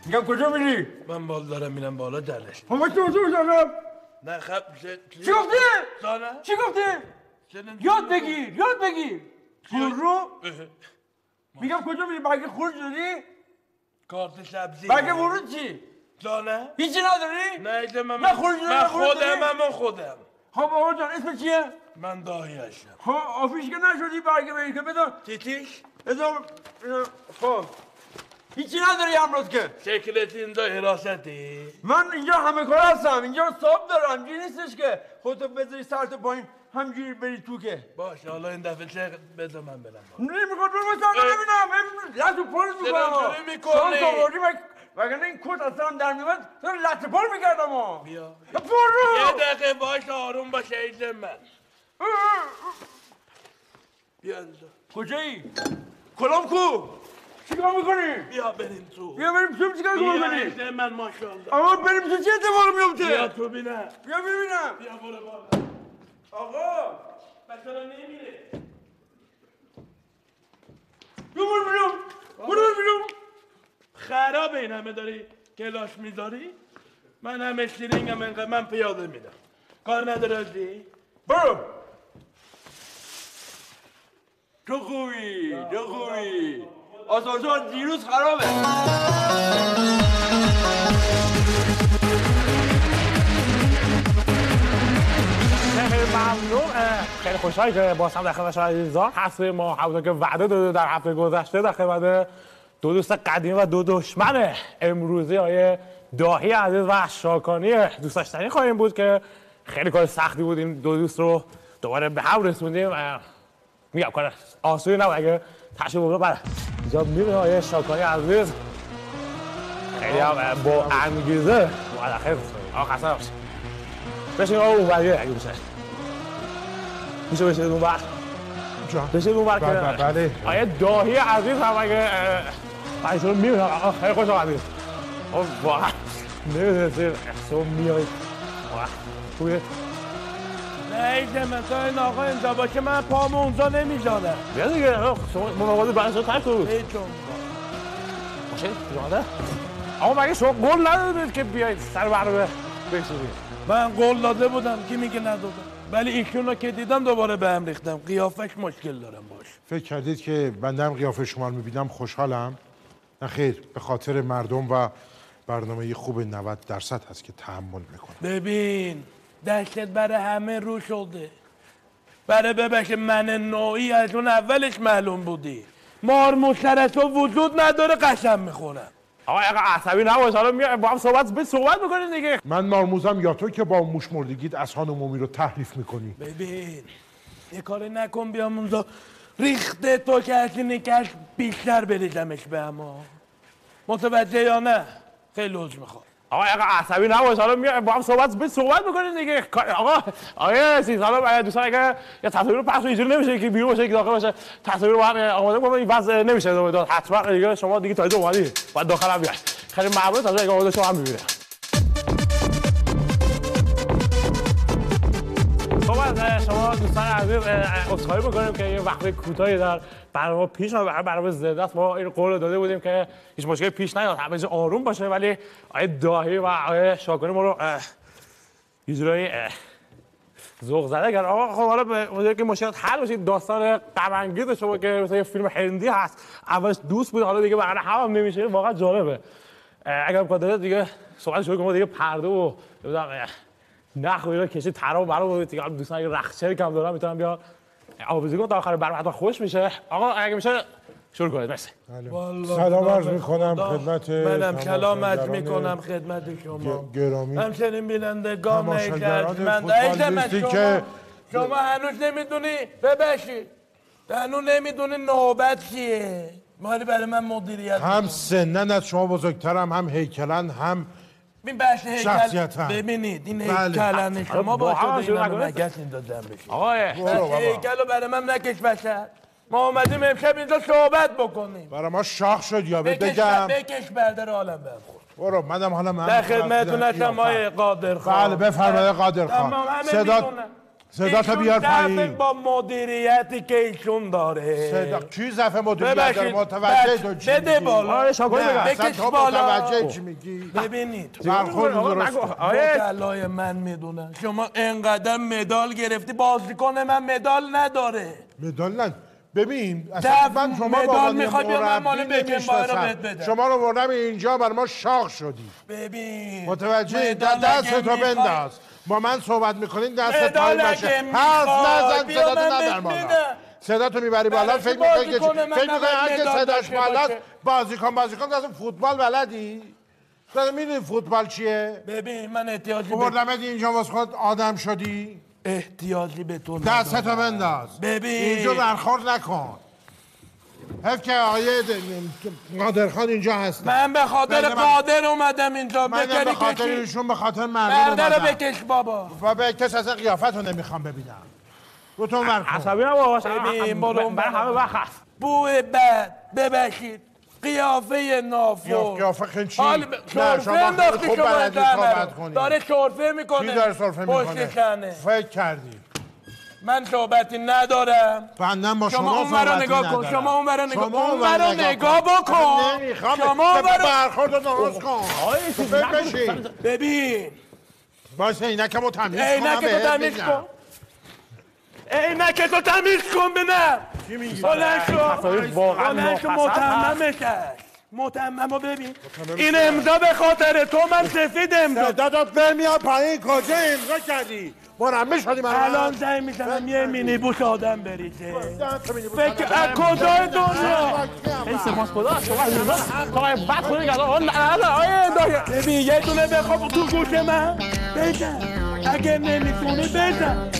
میگم کجا میری؟ من بالا دارم میرم بالا دلش. همه تو زنم. نه خب چی گفتی؟ زانه؟ چی گفتی؟ یاد بگیر. رو میگم کجا میری؟ برگه خروج داری؟ کارت سبزی. برگه ورود چی؟ زانه؟ هیچی نداری؟ نه من خودم. خب آقا جان اسم چیه؟ من داهی هستم. خب آفیش که نشدی برگه بری که بدار. تیتیش؟ بدار. خب هیچی نداری امروز که؟ شکلت اینجا حراستی؟ من اینجا همه کار هستم. اینجا صاحب دارم. اینجوری نیستش که خودتو بذاری سرت پایین همجوری بری تو که. باشه حالا این دفعه چه بذار من برم. نمیخواد برم سرت ببینم. لطو پول میکنم. شانس آوردی وگرنه این کت اصلا در میمد تو لطو پول میکردم. بیا. برو. یه دقیقه باش آروم باش عید من. بیا اینجا. کجایی؟ کلام کو؟ چیکار میکنی؟ بیا بریم تو. بیا بریم تو چیکار میکنی؟ بیا من ماشاءالله. آقا بریم تو چه اتفاقی میفته؟ بیا تو ببینم. بیا ببینم. بیا برو بالا. آقا مثلا نمیره. بیا برو بیرون. خراب این همه داری کلاش میذاری؟ من همه شیرینگم انقدر من پیاده میدم. کار نداره ازی؟ برو. تو خوبی. آسانسور دیروز خرابه. خیلی ممنون. خیلی خوشحال که باز هم در خدمت شما عزیزان هستیم. ما همونطور که وعده داده در هفته گذشته در خدمت دو دوست قدیمی و دو دشمن امروزی آقای داهی عزیز و شاکانی دوست داشتنی خواهیم بود که خیلی کار سختی بود این دو دوست رو دوباره به هم رسوندیم. میگم کار آسونی نبود اگه تشریف بود. بعد اینجا میبینیم آقای شاکانی عزیز خیلی هم با انگیزه بعد خیلی آقا خسته نباشید. بشین آقا اون وریه اگه میشه اون وقت بشین اون وقت بله آقای داهی عزیز هم اگه ایشون رو میبینم آقا خیلی خوش آمدید. واقعا نمیدونستیم احسان میایید واقعا خوبه. نه من تا این آقا اینجا باشه من پامو اونجا نمیذارم. بیا دیگه شما مناقضه برای شما ترک کنید. هیچون باشه جاده آقا مگه شما قول ندادید که بیایید سر برنامه بشینید؟ من قول داده بودم کی میگه ندادم، ولی ایشون رو که دیدم دوباره به هم ریختم. قیافش مشکل دارم باش. فکر کردید که بنده هم قیافه شما رو میبینم خوشحالم؟ نه خیر، به خاطر مردم و برنامه خوب 90% هست که تحمل میکنم. ببین دستت برای همه رو شده، برای ببخش من نوعی از اون اولش معلوم بودی. مار سر تو وجود نداره قسم میخورم. آقا اگه عصبی نباش حالا با هم صحبت میکنید دیگه. من مارموزم یا تو که با موش مردگیت اذهان عمومی رو تحریف میکنی؟ ببین یه کاری نکن بیام اونجا ریخته تو که از اینه که بیشتر بریزمش به اما متوجه یا نه؟ خیلی عذر میخوام. آقا اگه عصبی نباش حالا با هم صحبت میکنید دیگه. آقا عزیز حالا دوستان اگه یه تصاویر رو پخش اینجوری نمیشه که بیرون باشه که داخل باشه، تصاویر رو با هم آماده کنم این وضع نمیشه داد. حتما دیگه شما دیگه تایید اومدی بعد داخل هم بیاید. خیلی ممنون تا اگه آماده شما هم ببینید. خب شما دوستان عزیز عذرخواهی می‌کنیم که یه وقت کوتاهی در برنامه پیش برنامه زنده است. ما این قول داده بودیم که هیچ مشکلی پیش نیاد، همه چیز آروم باشه، ولی آقای داهی و آقای شاکانی ما رو یه جورایی ذوق زده کردن. آقا خب حالا به مشکلات حل بشه. داستان غم انگیز شما که مثلا یه فیلم هندی هست، اولش دوست بود حالا دیگه برای هم نمیشه، واقعا جالبه. اگر امکان داره دیگه صحبت شروع کنیم دیگه پرده و نخ و اینا کشید ترام برام دیگه. دوستان اگه رخچه کم دارن میتونن بیا آویزی کنم تا آخر برنامه حتما خوش میشه. آقا اگه میشه شروع کنید. مرسی. سلام عرض میکنم خدمت منم کلام عرض میکنم خدمت شما گرامی، همچنین بینندگان ارجمند که شما هنوز نمیدونی ببخشید هنوز نمیدونی نوبت چیه. مالی برای من مدیریت هم سنن از شما بزرگترم، هم هیکلن، هم این بحث هیکل. ببینید این هیکلن شما با شده این مگس این دادن بشید. آقای هیکل رو برای من نکش بشد. ما اومدیم امشب اینجا صحبت بکنیم. برای ما شاخ شد یا بگم بکش بردر عالم بهم خورد. برو منم حالا من در خدمتتون هستم آقای قادر خان. بله بفرمایید قادر خان. صداتو بیار پایین. ضعف با مدیریتی که ایشون داره. صدا کی ضعف مدیریت داره؟ متوجه تو چی بده میگی؟ بالا. آره شاگرد بگم. بکش تو بالا. متوجه چی میگی؟ ببینید برخورد درست کن. مطلع من میدونم شما انقدر مدال گرفتی بازیکن من مدال نداره. مدال نه. ببین دف من شما مدال میخواد بیا من مال بکنبایر رو بهت بدم. شما رو بردم اینجا بر ما شاق شدی. ببین متوجه مدال دست اگه تو میخوای- بنداز. با من صحبت میکنین دست مدال پای باشه. اگه حرف میخوای، نزن بیا صدا من تو نبر بهت بالا. میدم. صدا تو میبری بالا برای فکر چی میکنی که بازیکن من فکر میکنی نباید اگه مدال صداش داشته بالاست باشه؟ بازیکن دست فوتبال بلدی؟ تو میدونی فوتبال چیه؟ ببین من احتیاجی به بردمت اینجا واسه خود آدم شدی؟ احتیاجی به تو دستتو ندارم. بنداز. ببین. اینجا برخورد نکن. حیف که آقای قادرخان اینجا هست. من به خاطر بله، من- قادر اومدم اینجا منم بکنی به خاطر کشی ایشون به خاطر مردم برده رو اومدم. بکش بابا. و به کس اصلا قیافت رو نمیخوام ببینم. رو تو ورکن. عصبی نباش. ببین، برو برای همه وقت هست. بوی بد ببخشید قیافه نافور قیافه خیلی چی؟ حال نه، شرفه شما انداختی خوب شما بلدی زنه صحبت رو کنی. داره شرفه میکنه کی داره سرفه پشت میکنه؟ شنه. فکر کردی. من صحبتی ندارم. بندم با شما شما اون ورا صحبتی نگاه کن ندارم. شما اون ورا نگاه شما اون اون ورا ور نگاه بکن نمیخوام. شما اون ورا برخورد رو درست کن. بشین. ببین باشه اینکمو تمیز کنم عینک تو بهت تمیز میگم. کن عینک تو تمیز کن ببینم چی میگی؟ بلند شو واقعا بلند شو ناپسند متممش کرد متممو ببین این امضا به خاطر تو من سفید امضا دادات بمیاد پایین کجا امضا کردی؟ مرمه شدی من الان زنگ میزنم یه مینی بوس آدم بریزه فکر از کجای دنیا این سپاس خدا شما تا بعد خود نگاه آقا نه آیه دایر ببین یه دونه بخواب تو گوش من بزن اگه نمیتونی بزن